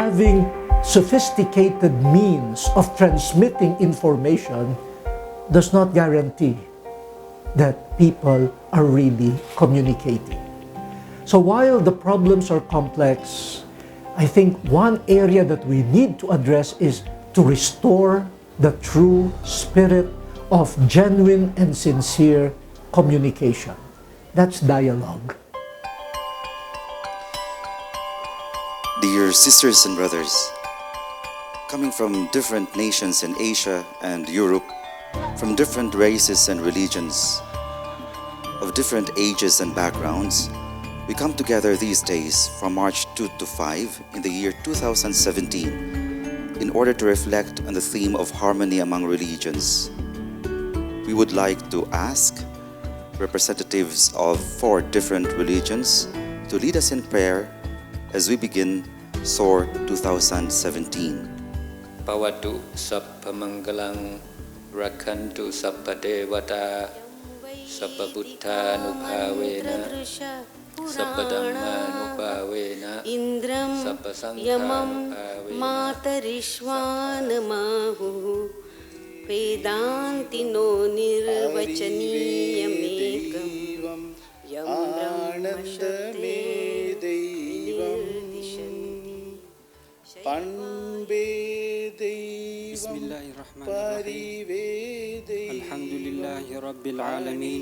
having sophisticated means of transmitting information does not guarantee that people are really communicating. So while the problems are complex, I think one area that we need to address is to restore the true spirit of genuine and sincere communication. That's dialogue. Dear sisters and brothers, coming from different nations in Asia and Europe, from different races and religions, of different ages and backgrounds, we come together these days from March 2 to 5 in the year 2017 in order to reflect on the theme of harmony among religions. We would like to ask representatives of 4 different religions to lead us in prayer as we begin SOR 2017. Pavatu sappamanggalang rakhantu sappadevata sappabuttanupavena sappadammānupavena Indram yamam matarishvanamahu Vedantino nirvachaniyamekam Yam Brahma Shakti Nirvishanti Bismillahirrahmanirrahim. Alhamdulillahi Rabbil Alamin.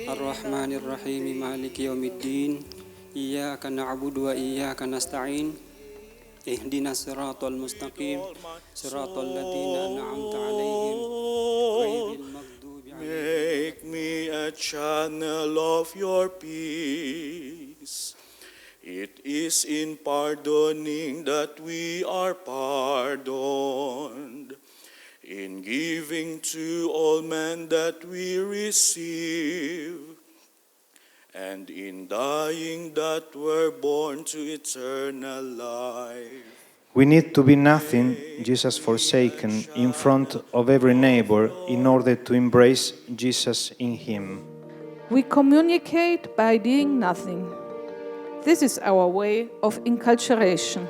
Ar-Rahmanir-Rahim. Maliki yawmiddin. Iyyaka na'budu wa iyyaka nasta'in. Ihdinas siratal mustaqim. Siratal ladzina an'amta 'alaihim ghairil maghdubi 'alaihim. Make me a channel of your peace. It is in pardoning that we are pardoned, in giving to all men that we receive, and in dying that we're born to eternal life. We need to be nothing, Jesus forsaken, in front of every neighbor in order to embrace Jesus in him. We communicate by doing nothing. This is our way of enculturation.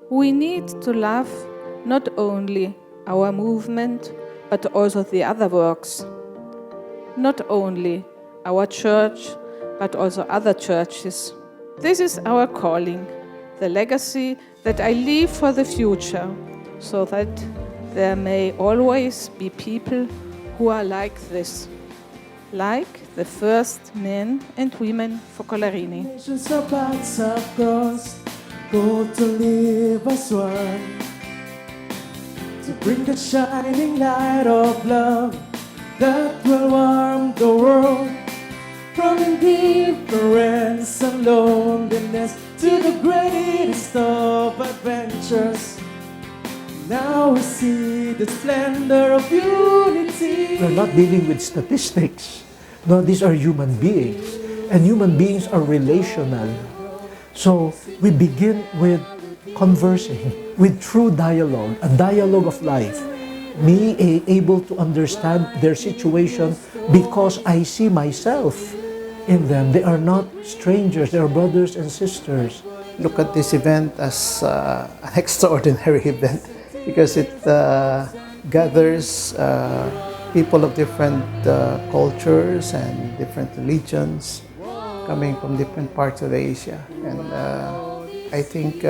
We need to love not only our movement, but also the other works. Not only our church, but also other churches. This is our calling, the legacy that I leave for the future, so that there may always be people who are like this, like the first men and women for Colarini. Nations our paths have crossed, go to live as one, to bring the shining light of love that will warm the world, from indifference and loneliness to the greatest of adventures. Now we see the splendor of unity. We're not dealing with statistics. No, these are human beings, and human beings are relational. So we begin with conversing, with true dialogue, a dialogue of life. Me able to understand their situation because I see myself in them. They are not strangers, they are brothers and sisters. Look at this event as an extraordinary event because it gathers people of different cultures and different religions coming from different parts of Asia. And I think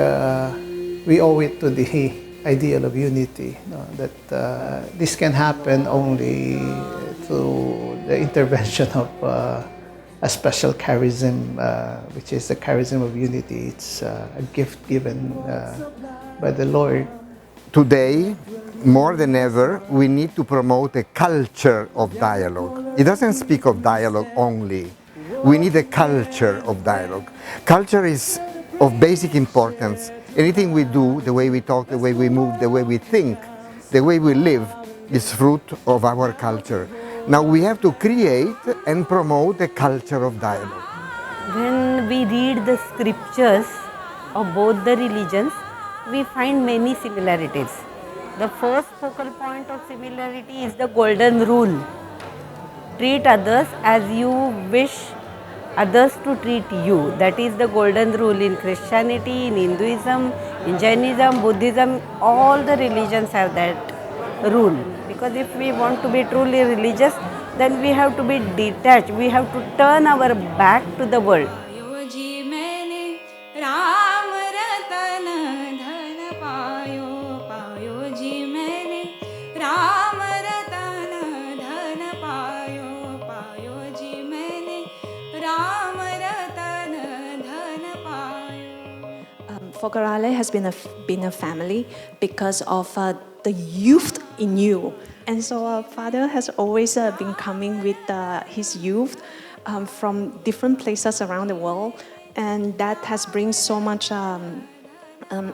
we owe it to the ideal of unity, that this can happen only through the intervention of a special charism, which is the charism of unity. It's a gift given by the Lord. Today, more than ever, we need to promote a culture of dialogue. It doesn't speak of dialogue only. We need a culture of dialogue. Culture is of basic importance. Anything we do, the way we talk, the way we move, the way we think, the way we live, is fruit of our culture. Now we have to create and promote a culture of dialogue. When we read the scriptures of both the religions, we find many similarities. The first focal point of similarity is the golden rule. Treat others as you wish others to treat you. That is the golden rule in Christianity, in Hinduism, in Jainism, Buddhism. All the religions have that rule. Because if we want to be truly religious, then we have to be detached. We have to turn our back to the world. Fogarale has been a family because of the youth in you. And so our father has always been coming with his youth from different places around the world. And that has bring so much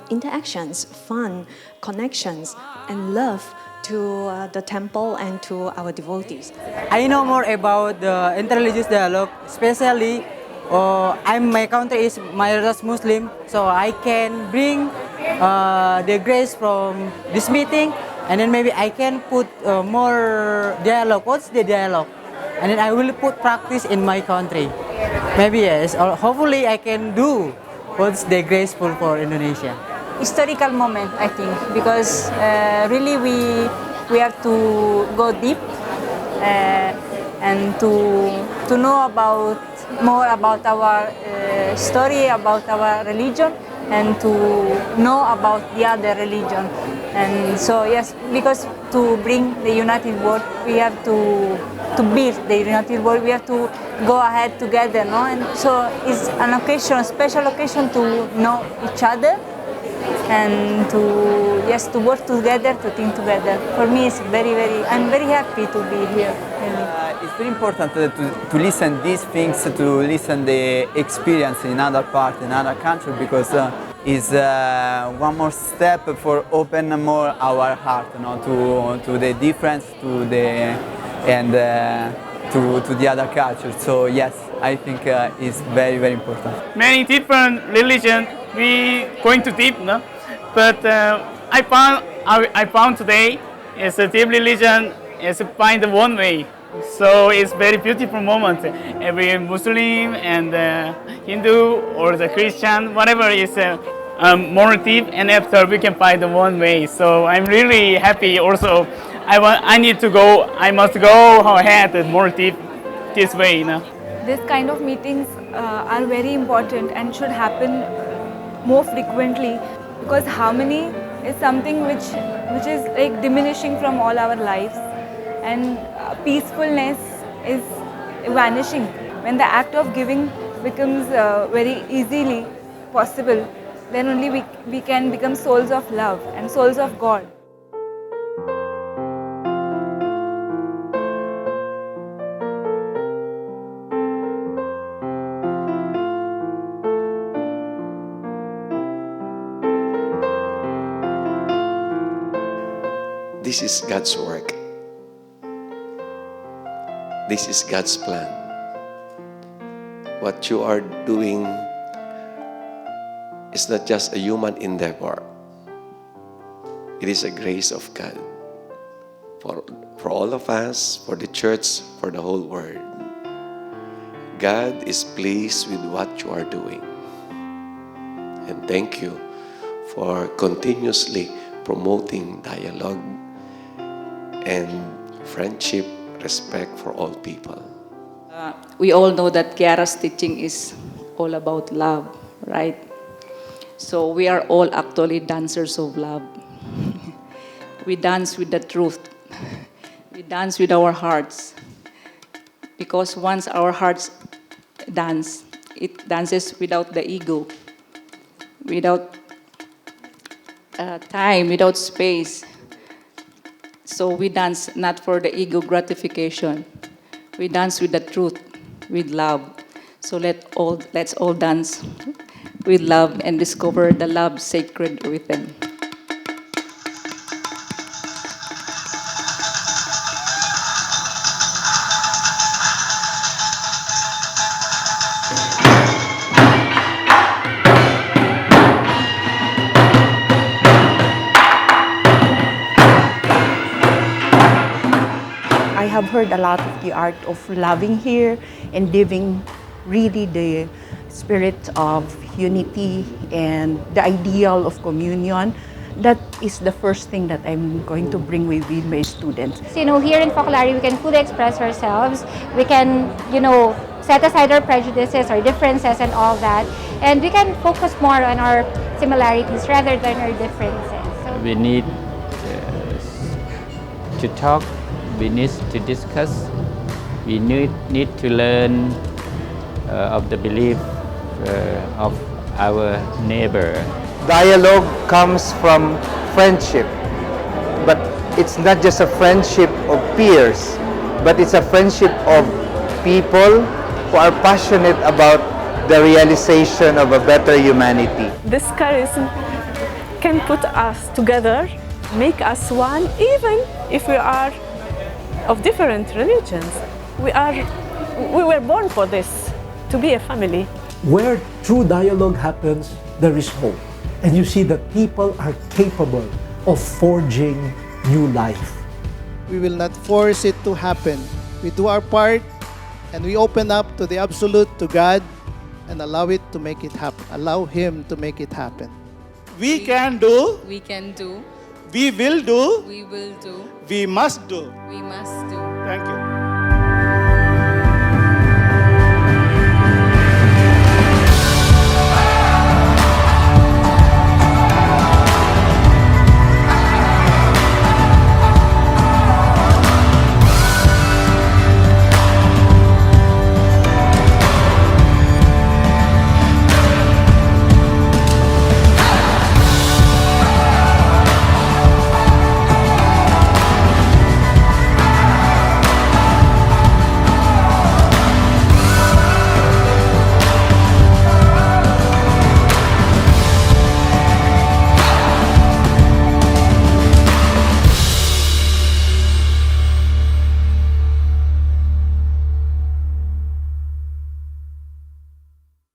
interactions, fun, connections, and love to the temple and to our devotees. I know more about the interreligious dialogue, especially my country is majoritas Muslim, so I can bring the grace from this meeting, and then maybe I can put more dialogue. What's the dialogue? And then I will put practice in my country. Maybe yes, or hopefully I can do what's the graceful for Indonesia. Historical moment, I think, because really we have to go deep and to know more about our story, about our religion, and to know about the other religion. And so yes, because to bring the united world, we have to build the united world. We have to go ahead together, no? And so it's an occasion, a special occasion to know each other and to work together, to think together. For me, it's I'm very happy to be here. Really. It's very important to listen these things, to listen the experience in other part, in other country, because it's one more step for open more our heart, to the difference, to the other culture. So yes, I think it's very important. Many different religions we going to deep, no? But I found today is a deep religion is find one way. So it's very beautiful moment. Every Muslim and Hindu or the Christian, whatever is more deep, and after we can find one way. So I'm really happy. Also, I need to go. I must go ahead more deep this way. This kind of meetings are very important and should happen more frequently, because harmony is something which is like diminishing from all our lives, and peacefulness is vanishing. When the act of giving becomes very easily possible, then only we can become souls of love and souls of God. This is God's work. This is God's plan. What you are doing is not just a human endeavor. It is a grace of God for all of us, for the church, for the whole world. God is pleased with what you are doing. And thank you for continuously promoting dialogue and friendship, respect for all people. We all know that Kiara's teaching is all about love, right? So we are all actually dancers of love. We dance with the truth. We dance with our hearts. Because once our hearts dance, it dances without the ego, without time, without space. So we dance not for the ego gratification. We dance with the truth, with love. So let's all dance with love and discover the love sacred within. I have heard a lot of the art of loving here and living really the spirit of unity and the ideal of communion. That is the first thing that I'm going to bring with my students. So, here in Focolare, we can fully express ourselves. We can, set aside our prejudices, our differences, and all that. And we can focus more on our similarities rather than our differences. So We need to talk, we need to discuss, we need to learn of the belief of our neighbor. Dialogue comes from friendship, but it's not just a friendship of peers, but it's a friendship of people who are passionate about the realization of a better humanity. This charism can put us together, make us one, even if we are of different religions. We were born for this, to be a family. Where true dialogue happens, there is hope. And you see that people are capable of forging new life. We will not force it to happen. We do our part and we open up to the absolute, to God, and allow it to make it happen. Allow Him to make it happen. We can do. We can do. We will do. We will do. We must do. We must do. Thank you.